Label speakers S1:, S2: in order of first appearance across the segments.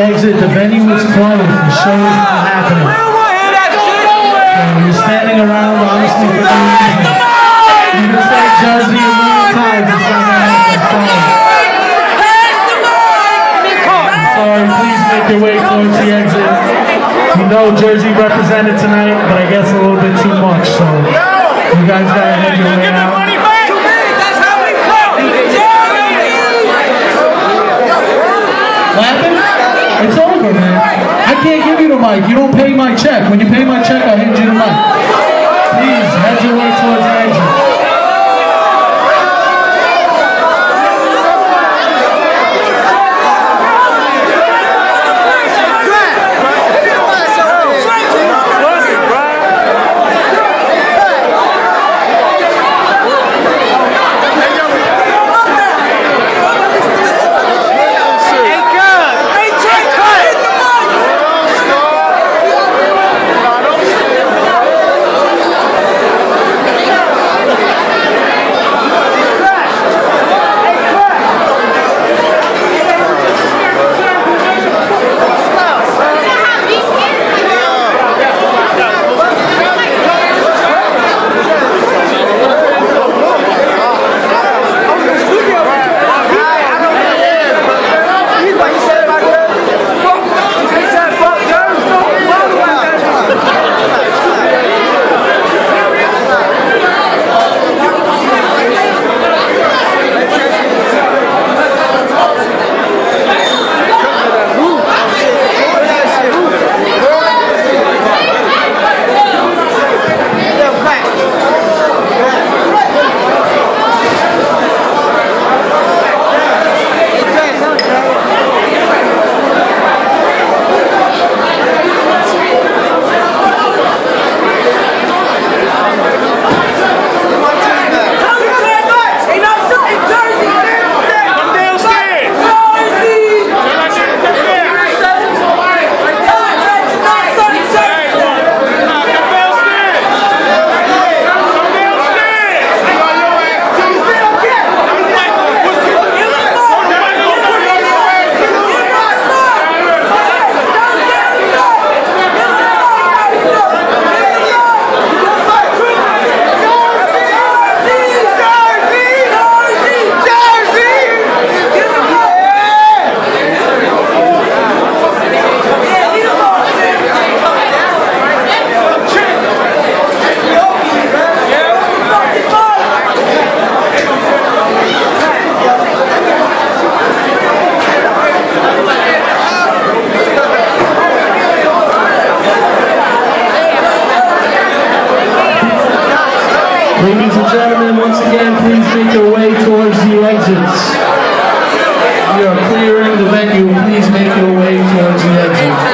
S1: exit. The venue is closed. The show is not happening. So you're standing around, honestly, for no reason. You can say Jersey a million times. It's not going to happen. Sorry, please make your way towards the exit. You know Jersey represented tonight, but I guess a little bit too much, so you guys gotta head your way out. What happened? It's over, man. I can't give you the mic. You don't pay my check. When you pay my check, I'll hand you the mic. Please, head your way towards the exit. Ladies and gentlemen, once again, please make your way towards the exits. We are clearing the venue. Please make your way towards the exits.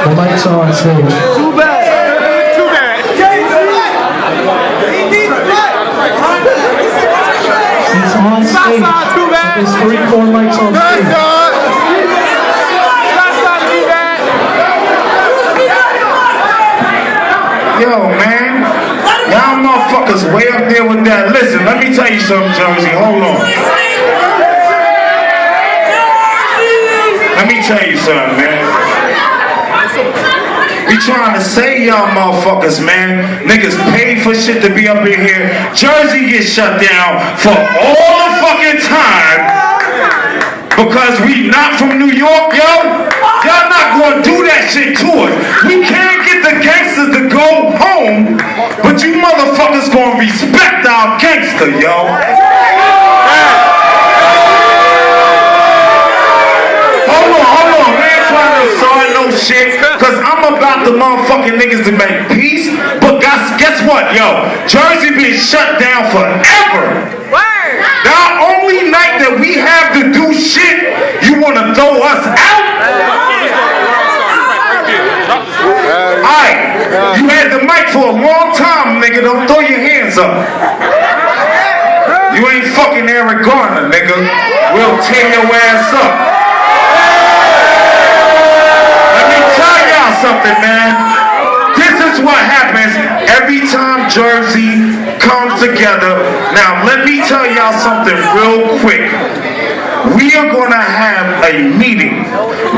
S1: The mics are on stage.
S2: Too bad. Too bad.
S1: It's on stage. There's 3-4 mics on stage.
S3: Yo, man. Y'all motherfuckers way up there with that. Listen, let me tell you something, Jersey. Hold on. Let me tell you something, man. We trying to say y'all motherfuckers, man. Niggas pay for shit to be up in here. Jersey gets shut down for all the fucking time because we not from New York, yo. Y'all not gonna do that shit to us. We can't get the gangsters to go home, but you motherfuckers gonna respect our gangster, yo. Hold on, man. Trying to start no shit, cause I'm about the motherfucking niggas to make peace, but what, yo? Jersey been shut down forever. The only night that we have to do shit, you wanna throw us out? Alright, you had the mic for a long time, nigga. Don't throw your hands up. You ain't fucking Eric Garner, nigga. We'll tear your ass up. Let me tell y'all something, man. This is what happens every time Jersey comes together. Now, let me tell y'all something real quick. We are going to have a meeting.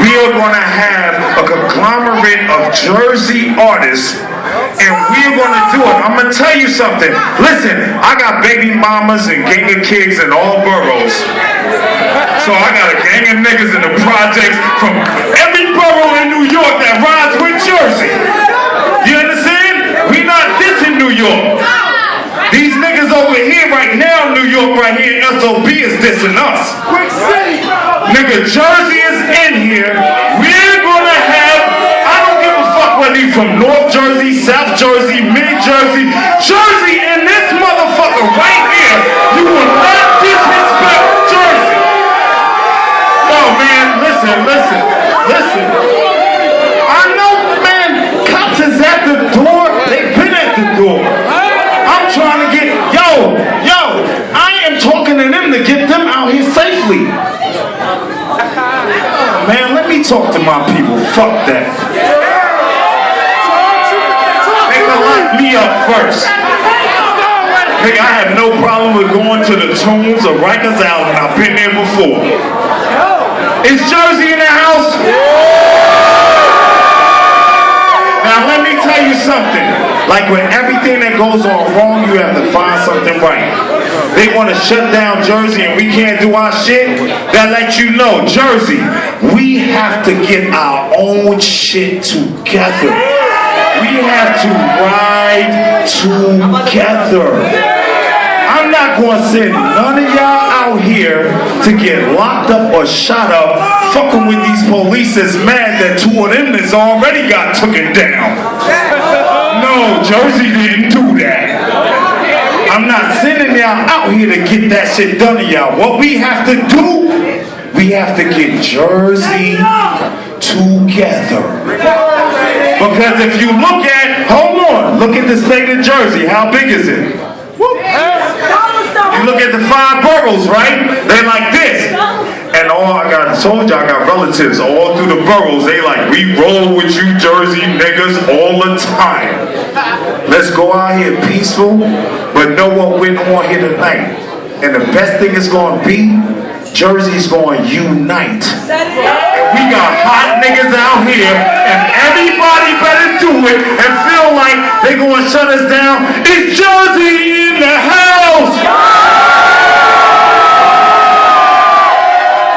S3: We are going to have a conglomerate of Jersey artists, and we're going to do it. I'm going to tell you something. Listen, I got baby mamas and gang of kids in all boroughs. So I got a gang of niggas in the projects from every borough in New York that rides with Jersey. You understand? We not dissing New York. These niggas over here right now, New York right here, SOB is dissing us. Nigga, Jersey is in here. We're gonna have, I don't give a fuck whether you from North Jersey, South Jersey, Mid Jersey, Jersey in this motherfucker right here. You will not disrespect Jersey. No, man, listen. I know, man, cops is at the door. They've been at the door. I'm trying to get, yo, I am talking to them to get them out here safely. Man, let me talk to my people. Fuck that. They can lock me up first. Nigga, I have no problem with going to the Tombs or Rikers Island. I've been there before. Is Jersey in the house? Now let me tell you something. Like with everything that goes on wrong, you have to find something right. They want to shut down Jersey and we can't do our shit. That lets you know, Jersey, we have to get our own shit together. We have to ride together. I'm not going to send none of y'all out here to get locked up or shot up fucking with these police that's mad that two of them that's already got taken down. No, Jersey didn't do that. I'm not sending y'all out here to get that shit done to y'all. What we have to do, we have to get Jersey together. Because if you look at, hold on, look at the state of Jersey. How big is it? You look at the 5 boroughs, right? They're like this. And I told you I got relatives all through the boroughs. They like, we roll with you Jersey niggas all the time. Let's go out here peaceful, but know what went on here tonight. And the best thing is going to be, Jersey's going to unite. And we got hot niggas out here, and everybody better do it and feel like they're going to shut us down. It's Jersey in the house!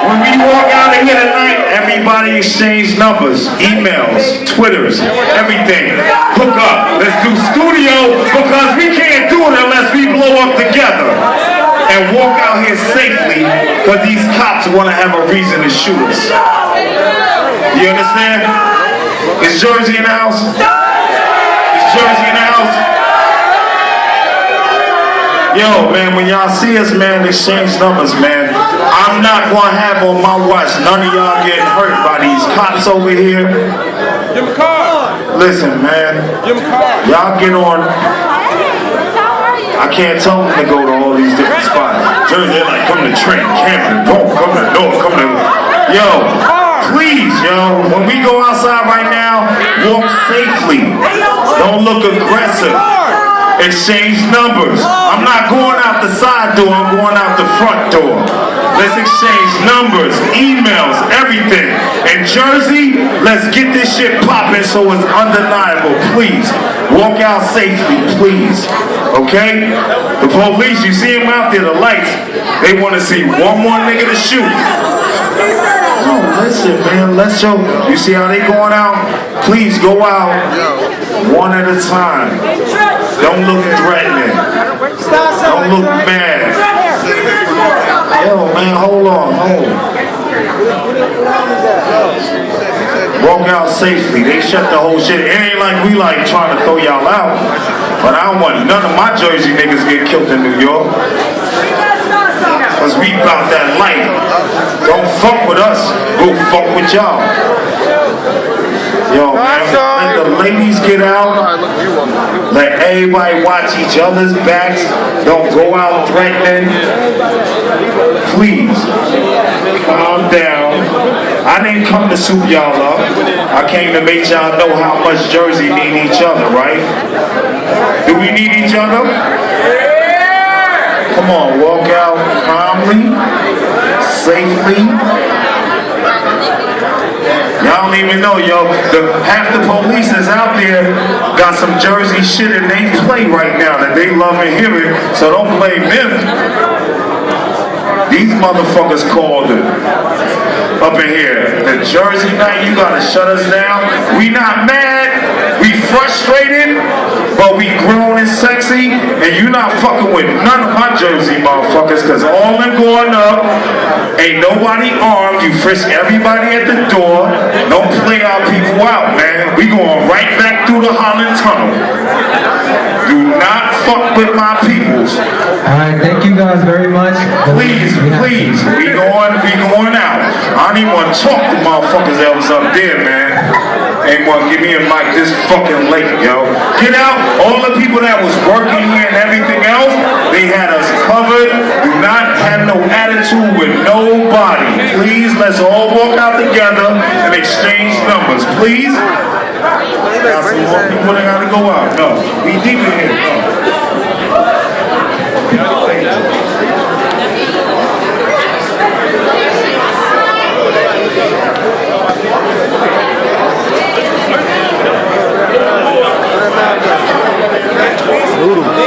S3: When we walk out of here tonight, everybody exchange numbers, emails, Twitters, everything. Hook up. Let's do studio because we can't do it unless we blow up together. And walk out here safely because these cops want to have a reason to shoot us. You understand? Is Jersey in the house? Is Jersey in the house? Yo, man, when y'all see us, man, exchange numbers, man. I'm not going to have on my watch none of y'all getting hurt by these cops over here.
S2: Give him a card.
S3: Listen, man.
S2: Give him a card.
S3: Y'all get on. I can't tell them to go to all these different spots. They're like, come to Trent, Camden, don't come to North, come to... Yo, please, yo, when we go outside right now, walk safely. Don't look aggressive. Exchange numbers. I'm not going out the side door, I'm going out the front door. Let's exchange numbers, emails, everything. In Jersey, let's get this shit popping so it's undeniable. Please, walk out safely, please. Okay? The police, you see them out there, the lights, they want to see one more nigga to shoot. Oh, listen, man, let's show. You see how they going out? Please go out one at a time. Don't look threatening. Don't look mad. Yo, man, hold on. Walk out safely. They shut the whole shit. It ain't like we like trying to throw y'all out. But I don't want none of my Jersey niggas get killed in New York. Cause we about that life. Don't fuck with us, we'll fuck with y'all. Yo, man, let the ladies get out. Let everybody watch each other's backs. Don't go out threatening. Please, calm down. I didn't come to soup y'all up. I came to make y'all know how much Jersey need each other, right? Do we need each other? Come on, walk out calmly, safely. Y'all don't even know, yo. Half the police is out there got some Jersey shit and they play right now that they love and hearing, so don't blame them. These motherfuckers called it up in here. The Jersey night, you gotta shut us down. We not mad, we frustrated, but we grown and sexy, and you not fucking with none of my Jersey motherfuckers, cause all them going up, ain't nobody armed, you frisk everybody at the door, don't play our people out, man. We going right back through the Holland Tunnel. Do not fuck with my peoples.
S1: Alright, thank you guys very much.
S3: Please, please, we going out. I don't even want to talk to motherfuckers that was up there, man. Ain't want to give me a mic this fucking late, yo. Get out. All the people that was working here and everything else, they had us covered. Do not have no attitude with nobody. Please, let's all walk out together and exchange numbers, please. Got some more people that gotta go out. No, we deep in here. No.
S4: Noodle.